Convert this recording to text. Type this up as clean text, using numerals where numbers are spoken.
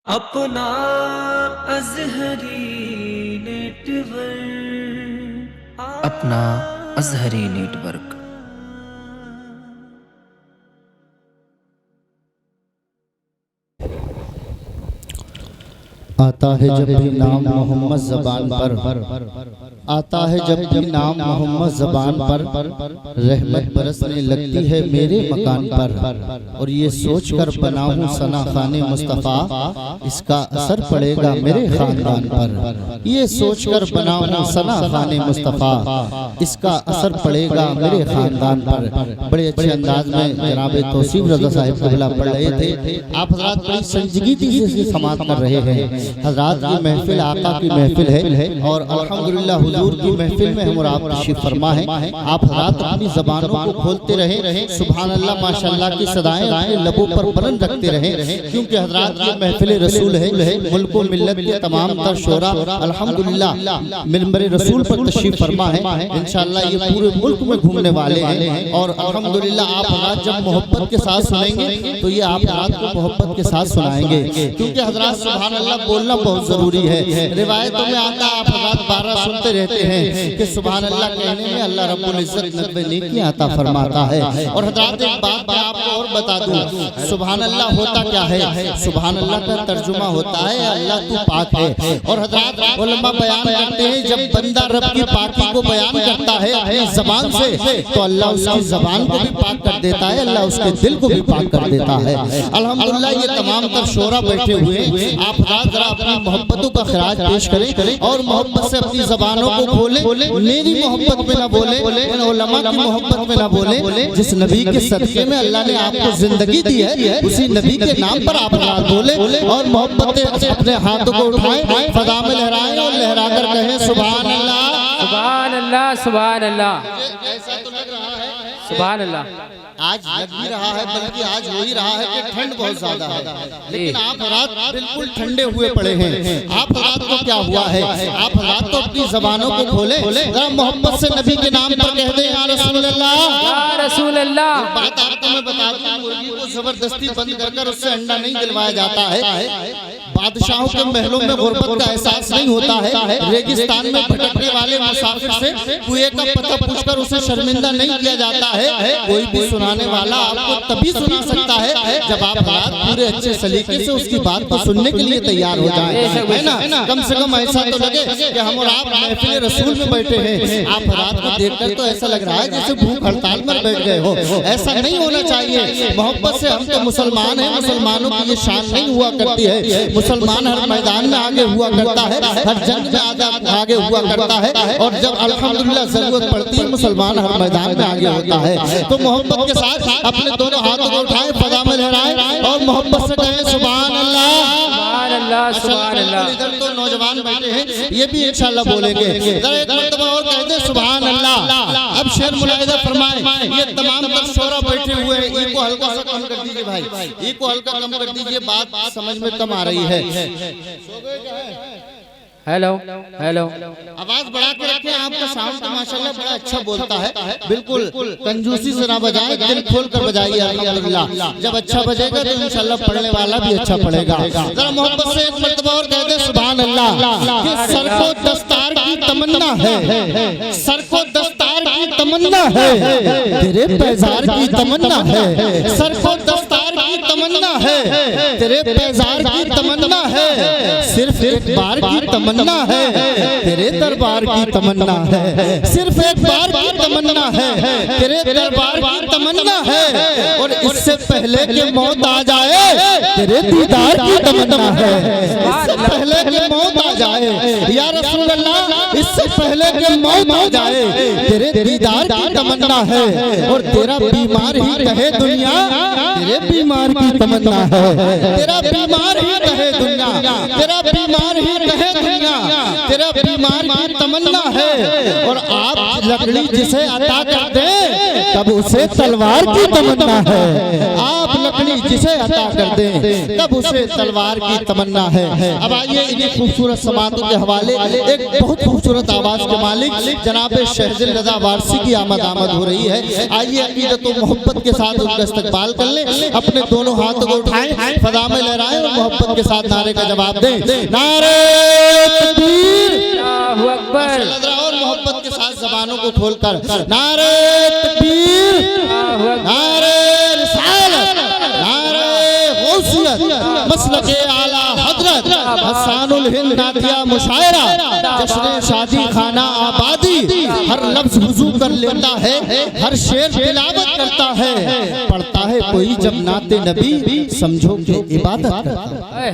अपना अज़हरी नेटवर्क अपना अज़हरी नेटवर्क। आता है जब भी नाम मोहम्मद ज़बान पर, आता है जब भी नाम मोहम्मद ज़बान पर, रहमत बरसने लगती है मेरे मकान पर। और ये सोच कर बना हूँ सना खाने मुस्तफ़ा, इसका असर पड़ेगा मेरे ख़ानदान पर। ये सोच कर बना हूँ सना खाने मुस्तफ़ा, इसका असर पड़ेगा मेरे ख़ानदान पर। बड़े अच्छे अंदाज में जनाब तौसीफ रज़ा साहिब क़िबला पढ़ रहे थे। आप हज़रात बड़ी संजीदगी से समाअत कर रहे हैं। हज़रात की महफिल आका की महफिल है और अल्हम्दुलिल्लाह हुजूर की महफिल में हम और आप तशरीफ फरमा है। आप हज़रात अपनी ज़बानों को खोलते रहे, सुभान अल्लाह माशाअल्लाह की सदाएं अपने लबों पर बुलंद रखते रहे, क्योंकि हज़रात की महफिल रसूल है। मुल्क व मिल्लत के तमाम तर शोरा अल्हम्दुलिल्लाह मिंबर रसूल पर तशरीफ फरमा है। इंशाअल्लाह ये पूरे मुल्क में घूमने वाले हैं और अल्हम्दुलिल्लाह आप हज़रात जब मोहब्बत के साथ सुनेंगे तो ये आप हज़रात को मोहब्बत के साथ सुनाएंगे, क्योंकि हज़रात सुभान अल्लाह बोलना बहुत जरूरी है। रिवायतों में आता आप हज़रात 12 सुनते रहते हैं कि सुभान अल्लाह कहने में अल्लाह रब्बुल इज्जत 90 नेकी अता फरमाता है। और हज़रात एक बात मैं आपको और बता दूं, सुभान अल्लाह होता क्या है? सुभान अल्लाह का तर्जुमा होता है अल्लाह तू पाक है। और हज़रात उलमा बयान करते हैं जब बंदा रब की पाकी को बयान करता है अपनी ज़बान से तो अल्लाह उसकी ज़बान को भी पाक कर देता है, अल्लाह उसके दिल को भी पाक कर देता है। अल्हम्दुलिल्लाह ये तमाम तर शोरा बैठे हुए आप हज़रात जरा अपनी मोहब्बतों का खिराज पेश करें और मोहब्बत से अपनी ज़बानों को खोलें। मेरी मोहब्बत में ना बोले, उन उलमा की मोहब्बत में ना बोले। जिस नबी के सदक़े में अल्लाह ने आपको जिंदगी दी है उसी नबी के नाम पर आप बोले और मोहब्बत अपने हाथों को उठाएं, फज़ा में लहराएं और लहरा कर कहें सुभान अल्लाह, सुभान अल्लाह, सुभान अल्लाह। ऐसा तो लग रहा है सुभान अल्लाह। आज लग भी रहा है, बल्कि आज हो ही रहा है कि ठंड बहुत ज्यादा है, लेकिन आप हज़रात बिल्कुल ठंडे हुए पड़े हैं। आप हज़रात को क्या हुआ है? आप हज़रात तो अपनी ज़बानों को खोले, जरा मोहब्बत से नबी के नाम पर कह दें या रसूल अल्लाह, या रसूल अल्लाह। बात आपको मैं बता दूं, मुर्गी को जबरदस्ती बंद कर उससे अंडा नहीं दिलवाया जाता है। बादशाहों के महलों में गुर्बत का एहसास नहीं होता है। रेगिस्तान में भटकने वाले मुसाफिर से कुएं का पता पूछकर उसे शर्मिंदा नहीं किया जाता है। कोई भी सुनाने वाला आपको तभी सुना सकता है जब आप हज़रात पूरे अच्छे सलीके से उसकी बात को सुनने के लिए तैयार हो जाएं, है ना? कम से कम ऐसा तो लगे कि हम और आप महफिल रसूल में बैठे हैं। आप हज़रात को देखकर तो ऐसा लग रहा है जैसे भूख हड़ताल में बैठ गए हो। ऐसा नहीं होना चाहिए। मोहब्बत से हम तो मुसलमान हैं, मुसलमानों की ये शान नहीं हुआ करती है। मुसलमान हर मैदान में आगे हुआ करता है, हर जंग में आगे हुआ करता है, और जब अल्हम्दुलिल्लाह जरूरत पड़ती है मुसलमान हर मैदान में आगे होता है। तो मोहब्बत के साथ अपने दोनों हाथों को उठाएं, फज़ा में लहराएं और मोहब्बत से कहें सुभान अल्लाह, सुभान अल्लाह, सुभान अल्लाह। इधर तो नौजवान बैठे हैं, ये भी इंशाअल्लाह बोलेंगे। जरा एक मर्तबा और कह दे सुभान अल्लाह। अब शेर मुलाहिजा फरमाएं, ये तमाम तर शोरा बैठे हुए हैं, इनको हल्का सा कम कर दीजिए भाई, इनको हल्का कम कर दीजिए, बात समझ में कम आ रही है। हेलो हेलो, आवाज बढ़ा के रखें। आपका साउंड तो माशाल्लाह बड़ा अच्छा बोलता है, बिल्कुल कंजूसी से ना बजाए, दिल खोल कर बजाइए अल्हम्दुलिल्लाह। जब अच्छा बजेगा तो इंशाल्लाह पढ़ने वाला भी अच्छा पढ़ेगा। जरा मोहब्बत से एक मर्तबा और कह दे सुभान अल्लाह। कि सर को दस्तार की तमन्ना है, सर को दस्तार की तमन्ना है, तेरे पैजार की तमन्ना है, सर को दस्तार की तमन्ना है, तेरे पैजार की तमन्ना है, सिर्फ एक बार की तमन्ना है, तेरे दरबार की तमन्ना है, सिर्फ एक बार की तमन्ना है, तेरे दरबार की तमन्ना है, और इससे पहले कि मौत आ जाए तेरे दीदार की तमन्ना है, इससे पहले कि मौत आ जाए या रसूल अल्लाह, इससे पहले कि मौत आ जाए तेरे दीदार की तमन्ना है। और तेरा बीमार ही कहे दुनिया, तेरे बीमार की तमन्ना है, तेरा बीमार ही कहे दुनिया, तेरा बीमार ही कहे दुनिया, तेरा बीमार की तमन्ना है। और आप लकड़ी जिसे अता कर दे तब उसे तलवार की तमन्ना है। आप लकड़ी जिसे अता कर दें तब उसे तलवार की तमन्ना है। अब आइए इन्हीं खूबसूरत समातों के हवाले एक बहुत खूबसूरत आवाज के मालिक जनाब शहज़िल रज़ा वारसी की आमद हो रही है। आइए अकीदत और मोहब्बत के साथ उनका इस्तकबाल कर लें। अपने दोनों हाथों को उठाएं, फज़ा में लहराएं और मोहब्बत के साथ नारे का जवाब दें। नारे तकबीर, अल्लाहु अकबर, और मोहब्बत के साथ ज़बानों को खोलकर नारे तकबीर, नारे रिसालत, नारे गौसियत, मसलके आला हज़रत, हसानुल हिंद नातिया मुशायरा, जश्न शादी खाना आबादी, हर लफ्ज़ वुज़ू कर लेता है, हर शेर तिलावत करता है, पढ़ता है कोई जब नाते नबी समझो कि इबादत करता है।